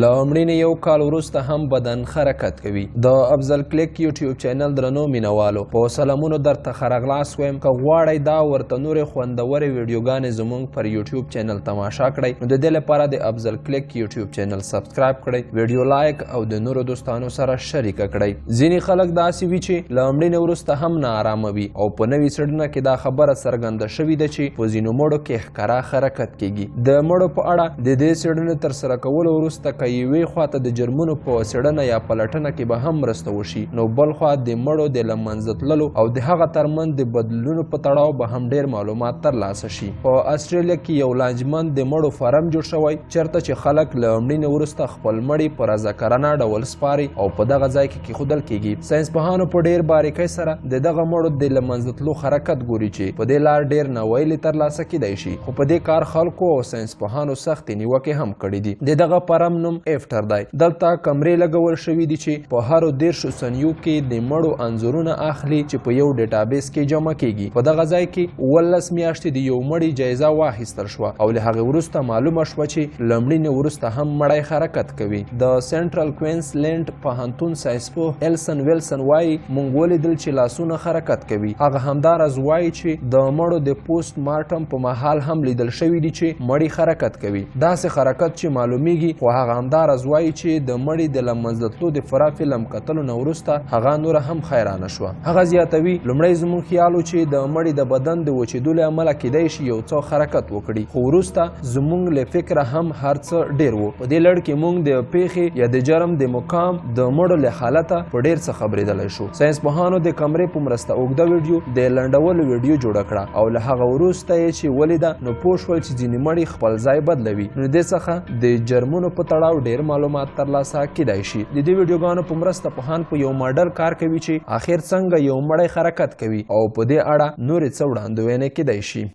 له مړینې یو کال وروسته هم بدن حرکت کوي. د افضل کلیک یوټیوب چینل درنو مینوالو په سلامونو درته ښه راغلاست وایم. که غواړئ دا ورته نورې خوندورې ویډیوګانې زموږ پر یوټیوب چینل تماشا کړئ نو د دې لپاره د افضل کلیک یوټیوب چینل سبسکرایب کړئ، ویډیو لایک او د نورو دوستانو سره شریکه کړئ. ځینې خلک داسې وي چې له مړینې وروسته هم ناارامه وي او په نوي څېړنه کې دا خبره څرګنده شوې ده چې په ځینو مړو کې ښکاره حرکت کیږي. د مړو په اړه د دې څېړنې ترسره کولو وروسته که یوې خواته د جرمونو په څېړنه یا پلټنه کې به هم مرسته وشي نو بل خوا د مړو د له منځه تللو او د هغه ترمنځ د بدلونونو په تړاو به هم ډېر معلومات ترلاسه شي. په استرالیا کې یو لانجمند د مړو فارم جوړ شوی چېرته چې خلک له مړینې وروسته خپل مړي په رضاکارانه ډول سپاري او په دغه ځای کې کېښودل کیږي. ساینسپوهانو په ډېر باریکۍ سره د دغه مړو د له منځه تلو حرکت ګوري چې په دې لار ډېر ناویلې ترلاسه کیدای شي، خو په دې کار خلکو او ساینسپوهانو سختې نیوکې هم کړي دي. د دغه فارم نوم افټر دی. دلته کمرې لګول شوي دي چې په هرو 10 ثانیو کې د مړو انځورونه اخلي چې په یو ډیټابیس کې جمع کیږي. په دغه ځای کې 18 میاشتې د یو مړي جایزه واخیستل شوه او له هغې وروسته معلومه شوه چې له مړینې وروسته هم مړی حرکت کوي. د سنټرل کوینزلینډ پوهنتون ساینسپوه ایلسن ویلسن وایي موږ ولیدل چې لاسونه حرکت کوي. هغه همداراز وایي چې د مړو د پوسټ مارټم په مهال هم لیدل شوي دي چې مړي حرکت کوي. داسې حرکت چې معلومیږي، خو هغه همداراز وایي چې د مړي د له منځه تلو د فرا فلم کتلو نه وروسته هغه نوره هم حیرانه شوه. هغه زیاتوي لومړی زموږ خیال و چې د مړي د بدن د وچېدو له امله کیدای شي یو څه حرکت وکړي، خو وروسته زموږ له فکره هم هر څه ډېر و. په دې لړ کې موږ د پیښې یا د جرم د مقام د مړو له حالته په ډېر څه خبرېدلی شو. ساینسپوهانو د کمرې په مرسته اوږده ویډیو د لنډولو ویډیو جوړه کړه او له هغه وروسته یې چې ولیده نو پوه شول چې ځینې مړي خپل ځای بدلوي. نو دې څخه د جرمونو په تړاو ډېر معلومات ترلاسه کیدای شي. د دې ویډیوګانو په مرسته پوهان په یو ماډل کار کوي چې آخر څنګه یو مړی حرکت کوي او په دې اړه نورې څه وړاندوینې کیدای شي.